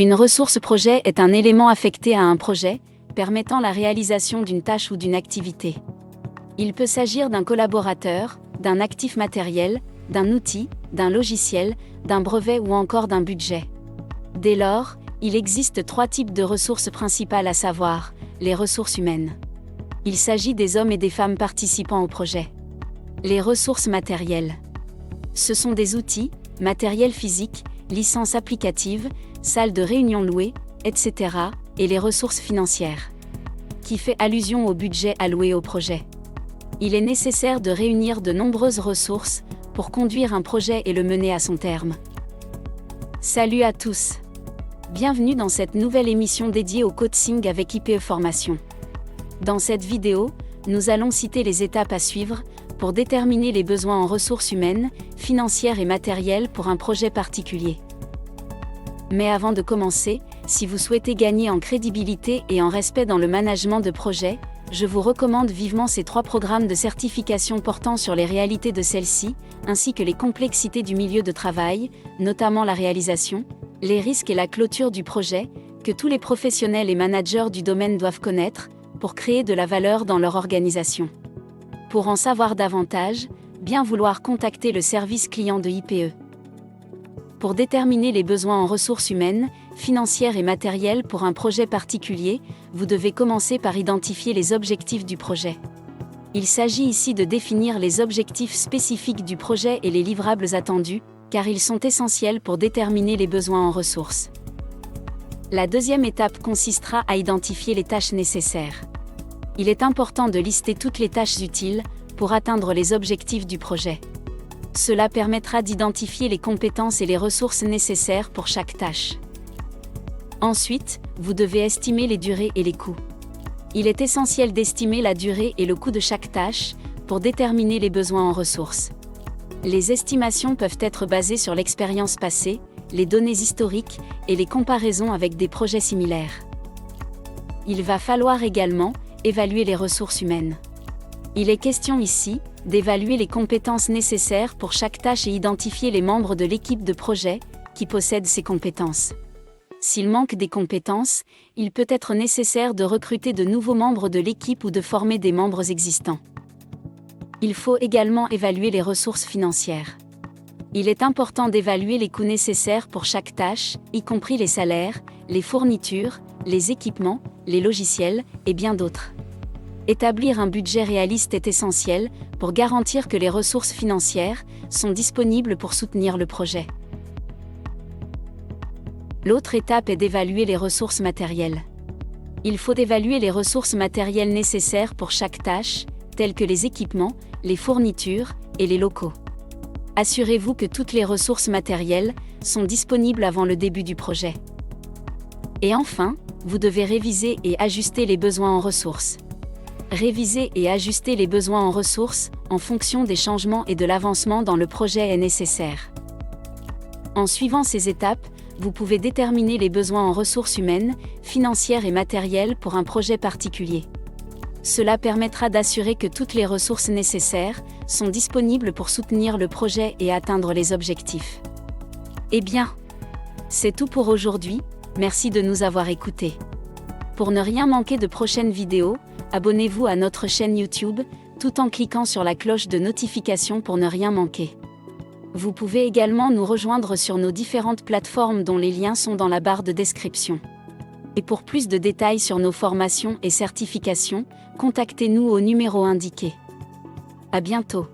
Une ressource projet est un élément affecté à un projet, permettant la réalisation d'une tâche ou d'une activité. Il peut s'agir d'un collaborateur, d'un actif matériel, d'un outil, d'un logiciel, d'un brevet ou encore d'un budget. Dès lors, il existe 3 types de ressources principales, à savoir les ressources humaines. Il s'agit des hommes et des femmes participant au projet. Les ressources matérielles. Ce sont des outils, matériel physique, licences applicatives, salles de réunion louées, etc., et les ressources financières, qui fait allusion au budget alloué au projet. Il est nécessaire de réunir de nombreuses ressources pour conduire un projet et le mener à son terme. Salut à tous! Bienvenue dans cette nouvelle émission dédiée au coaching avec IPE Formation. Dans cette vidéo, nous allons citer les étapes à suivre pour déterminer les besoins en ressources humaines, financières et matérielles pour un projet particulier. Mais avant de commencer, si vous souhaitez gagner en crédibilité et en respect dans le management de projet, je vous recommande vivement ces 3 programmes de certification portant sur les réalités de celle-ci, ainsi que les complexités du milieu de travail, notamment la réalisation, les risques et la clôture du projet, que tous les professionnels et managers du domaine doivent connaître, pour créer de la valeur dans leur organisation. Pour en savoir davantage, bien vouloir contacter le service client de IPE. Pour déterminer les besoins en ressources humaines, financières et matérielles pour un projet particulier, vous devez commencer par identifier les objectifs du projet. Il s'agit ici de définir les objectifs spécifiques du projet et les livrables attendus, car ils sont essentiels pour déterminer les besoins en ressources. La deuxième étape consistera à identifier les tâches nécessaires. Il est important de lister toutes les tâches utiles pour atteindre les objectifs du projet. Cela permettra d'identifier les compétences et les ressources nécessaires pour chaque tâche. Ensuite, vous devez estimer les durées et les coûts. Il est essentiel d'estimer la durée et le coût de chaque tâche pour déterminer les besoins en ressources. Les estimations peuvent être basées sur l'expérience passée, les données historiques et les comparaisons avec des projets similaires. Il va falloir également évaluer les ressources humaines. Il est question ici d'évaluer les compétences nécessaires pour chaque tâche et identifier les membres de l'équipe de projet qui possèdent ces compétences. S'il manque des compétences, il peut être nécessaire de recruter de nouveaux membres de l'équipe ou de former des membres existants. Il faut également évaluer les ressources financières. Il est important d'évaluer les coûts nécessaires pour chaque tâche, y compris les salaires, les fournitures, les équipements, les logiciels, et bien d'autres. Établir un budget réaliste est essentiel pour garantir que les ressources financières sont disponibles pour soutenir le projet. L'autre étape est d'évaluer les ressources matérielles. Il faut évaluer les ressources matérielles nécessaires pour chaque tâche, telles que les équipements, les fournitures et les locaux. Assurez-vous que toutes les ressources matérielles sont disponibles avant le début du projet. Et enfin, vous devez réviser et ajuster les besoins en ressources. Réviser et ajuster les besoins en ressources en fonction des changements et de l'avancement dans le projet est nécessaire. En suivant ces étapes, vous pouvez déterminer les besoins en ressources humaines, financières et matérielles pour un projet particulier. Cela permettra d'assurer que toutes les ressources nécessaires sont disponibles pour soutenir le projet et atteindre les objectifs. Eh bien, c'est tout pour aujourd'hui, merci de nous avoir écoutés. Pour ne rien manquer de prochaines vidéos, abonnez-vous à notre chaîne YouTube, tout en cliquant sur la cloche de notification pour ne rien manquer. Vous pouvez également nous rejoindre sur nos différentes plateformes dont les liens sont dans la barre de description. Et pour plus de détails sur nos formations et certifications, contactez-nous au numéro indiqué. À bientôt.